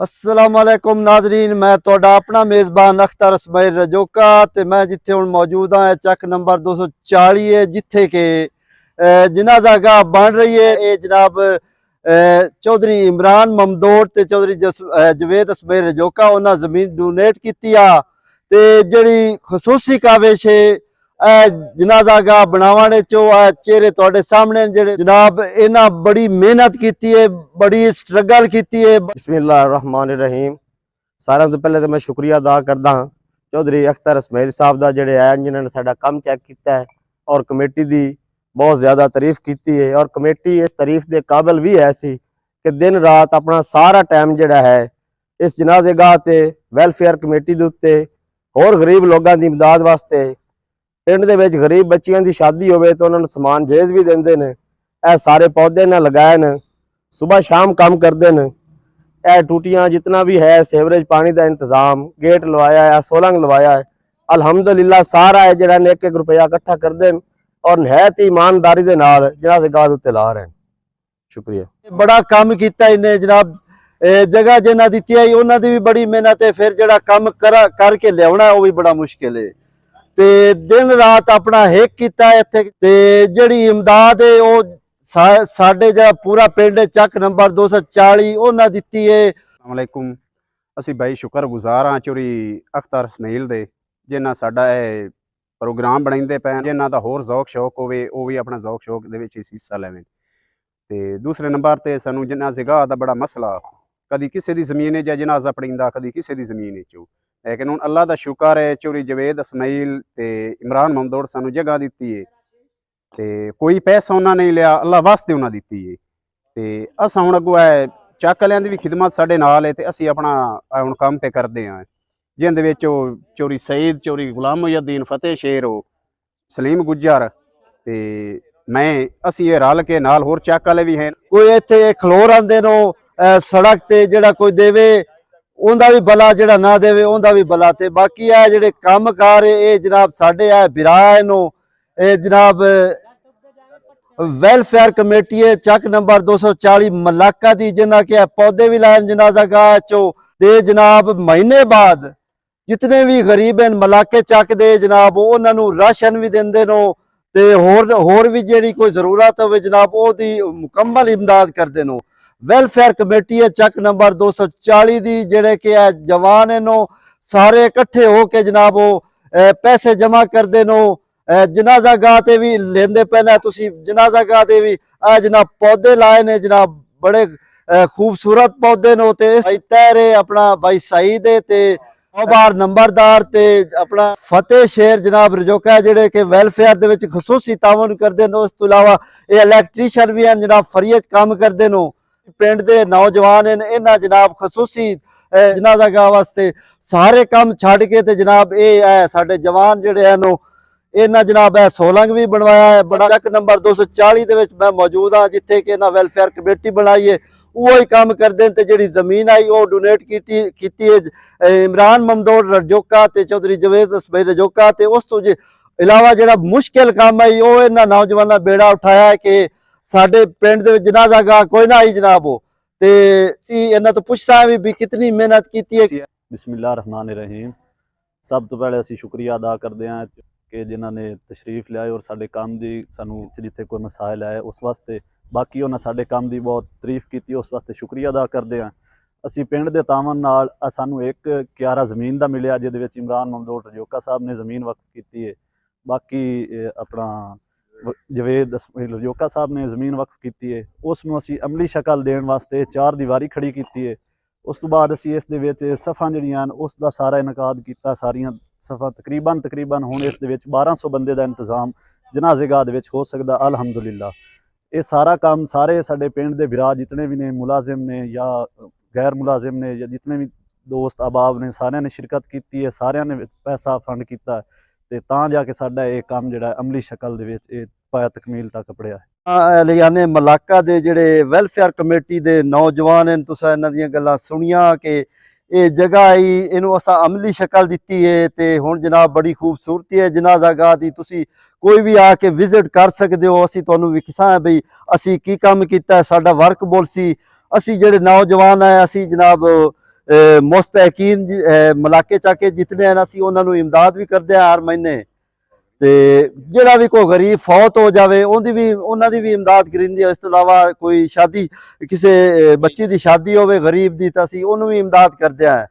अस्सलाम वालेकुम नाजरीन, मैं तुहाडा अपना मेज़बान अख्तर इसमाइल रजोका ते मैं जिथे हुण मौजूद हाँ चक नंबर 240 है जिथे के जनाजा गाह बन रही है। ये जनाब चौधरी इमरान ममदोट ते चौधरी जवेद इसमाइल रजोका उन्हें जमीन डोनेट की ते जड़ी खसूसी काविश है जनाजा गाह बनाने चो चेहरे तुहाडे सामने जेड़े जनाब इन्हां बड़ी मेहनत की है, बड़ी स्ट्रगल की है। बिस्मिल्लाहिर्रहमानिर्रहीम। सारे तो पहले तो मैं शुक्रिया अदा करदा हाँ चौधरी अख्तर इसमाइल साहब का जोड़े है जिन्होंने साडा काम चेक किया है और कमेटी की बहुत ज़्यादा तारीफ की है और कमेटी इस तारीफ के काबिल भी है सी कि दिन रात अपना सारा टाइम जोड़ा है इस जनाजे गाह ते वैलफेयर कमेटी के उत्ते होर गरीब लोगों की इमदाद वास्ते पिंड दे विच गरीब बच्चियों की शादी होवे तो उन्होंने समान जेज भी देंदे ने। ए सारे पौधे ने लगाए न, सुबह शाम काम करते हैं। यह टूटियां जितना भी है सीवरेज पानी का इंतजाम गेट लवाया है, सोलंग लवाया है। अल्हम्दुलिल्लाह सारा है जरा एक एक रुपया इकट्ठा करते हैं और नहायत ही ईमानदारी के नाल जनाजे गाह उत्ते ला रहे हैं। शुक्रिया। बड़ा काम किया इन्हें जनाब, जगह जिन्हें दी है उन्होंने भी बड़ी मेहनत है, फिर जरा काम करके लिया वो भी बड़ा मुश्किल है ते दिन रात अपना हिक किया इत्थे ते जड़ी इमदाद है वो साडे जो पूरा पिंड चक नंबर 240 उन्हें दी है। अस्सलामुअलैकुम। असी भाई शुक्रगुजार हाँ चौधरी अख्तर इसमाइल दे जिन्ना साडा ये प्रोग्राम बनाइंदे पे जिन्ना दा होर ज़ौक शौक होवे वो भी अपना ज़ौक शौक दे विच हिस्सा लेवें। ते दूसरे नंबर ते सानू जनाजे गाह दा बड़ा मसला कदी किसी दी ज़मीन है जनाजा पड़ींदा कदी किसी दी ज़मीन चो, लेकिन हुण अल्लाह दा शुक्र है चौधरी जवेद इसमाइल ते इमरान ममदोट सानू जगह दी है ते कोई पैसा उन्हें नहीं लिया, अल्लाह वास्ते उन्हें दी है। ते अस हुण अगों है चक वालियां दी भी खिदमत साडे नाल है ते असी अपना हुण काम पे करते हैं जिंदे विच चौधरी सईद चौधरी गुलाम मुहिउद्दीन फतेह शेर हो सलीम गुज्जर ते मैं असी ये रल के नाल होर चक वाले भी हैं। कोई इत्थे खलोर आंदे नो सड़क ते जेड़ा कोई देवे उनका भी भला जेड़ा ना देवे उनका भी भला ते बाकी है जेड़े काम कार ये जनाब साडे है बिरा नो जनाब वेलफेयर कमेटी है चक नंबर 240 मलाका दी जिन्हें के पौधे भी लाए जनाजा गाह चो ते जनाब महीने बाद जितने भी गरीब हैं मलाके चक दे जनाब उन्होंने राशन भी देंदे नो ते होर भी जेड़ी कोई जरूरत हो जनाब ओदी मुकम्मल इमदाद करते नो। वेलफेयर कमेटी है चक नंबर 240 दी जेड़े के जवान है नो सारे इकट्ठे हो के जनाब वो पैसे जमा करते नो जनाजा गाह ते भी लेंदे पहले तुसी जनाजा गाह ते भी आ जनाब पौधे लाए ने जनाब बड़े खूबसूरत पौधे ने ते भाई तैरे अपना भाई सईद है ते बार नंबरदार ते अपना फतेह शेर जनाब रजोका जेड़े के वेलफेयर दे विच खसूसी तावन करदे ने। उस तो इलावा ये इलैक्ट्रीशियन भी हैं जनाब फरीज काम करदे नो पिंड दे नौजवान हैं इन्हां जनाब खसूसी जनाजा गाह वास्ते सारे काम छड़ के ते जनाब ये है साडे जवान जेड़े हैं नो इन्हें जनाब है सोलंग भी बनवाया है। बड़ा चक नंबर 240 दे विच मैं मौजूद हाँ जिथे कि इन्हें वेलफेयर कमेटी बनाई है वो ही काम करते हैं। जी जमीन आई वो डोनेट की है इमरान ममदोट रजोका ते चौधरी जवेद इसमाइल रजोका ते उस तो इलावा जो मुश्किल काम है वो इन्होंने नौजवानों बेड़ा उठाया है कि साडे पिंड दे जनाजा गाह कोई ना आई जनाब हो ते इन्हों तो पुछदा भी कितनी मेहनत की है। बिस्मिल्लाहिर्रहमानिर्रहीम। सब तो पहले असी शुक्रिया अदा करते हैं कि जिन्होंने तशरीफ लिया और साडे काम की सानू जिथे कोई मसाइल आए उस वास्ते बाकी उन्हें साडे काम की बहुत तारीफ की उस वास्ते शुक्रिया अदा करते हैं। असी पिंड के तावन नाल सानू एक क्यारा जमीन का मिले जिहदे विच इमरान ममदोट रजोका साहब ने जमीन वक्फ की है, बाकी अपना जवेद रजोका साहब ने जमीन वक्फ की है उसनू असी अमली शक्ल देने वास्ते 4 दीवारी खड़ी की है। उस तो बाद असी इस दे विच सफ़ा जिहड़ियां उसका सारा इनकाद किया, सारियां सफ़ा तकरीबन हुण इस दे विच 1200 बंदे का इंतजाम जनाजे गाह दे विच हो सकदा अल्हम्दुलिल्लाह। ये सारा काम सारे साडे पिंड दे बिरा जितने भी ने मुलाजिम ने या गैर मुलाजिम ने या जितने भी दोस्त अहबाब ने सारे ने शिरकत की है, सारे ने पैसा फंड किया ते तां जाके साडा ये काम जिहड़ा अमली शक्ल दे विच पाया तकमील तक पड़िया है। लियाने मलाका दे जेड़े वेलफेयर कमेटी दे नौजवान हैं तुसां इन्हां दीयां गल्लां सुनिया कि ये जगह आई इनू असा अमली शक्ल दी है ते हुण जनाब बड़ी खूबसूरती है जनाजा गाह दी तुसी कोई भी आके विजिट कर सकते हो। असी तुहानू विखसा है बई असी की काम किया साडा वर्क बोल सी असी जेड़े नौजवान है असी जनाब ਮੁਸਤਹਿਕੀਨ ਮਲਾਕੇ ਚਾਕੇ ਜਿਤਨੇ ਹਨ ਅਸੀਂ ਉਹਨਾਂ ਨੂੰ ਇਮਦਾਦ ਵੀ ਕਰਦੇ ਹਾਂ ਹਰ ਮਹੀਨੇ। ਤੇ ਜਿਹੜਾ ਵੀ ਕੋਈ ਗਰੀਬ ਫੌਤ ਹੋ ਜਾਵੇ ਉਹਨਾਂ ਦੀ ਵੀ ਇਮਦਾਦ ਕਰੀਂਦੀ ਹੈ। ਇਸ ਤੋਂ ਇਲਾਵਾ ਕੋਈ ਸ਼ਾਦੀ ਕਿਸੇ ਬੱਚੀ ਦੀ ਸ਼ਾਦੀ ਹੋਵੇ ਗਰੀਬ ਦੀ ਤਾਂ ਅਸੀਂ ਉਹਨੂੰ ਵੀ ਇਮਦਾਦ ਕਰਦੇ ਹਾਂ।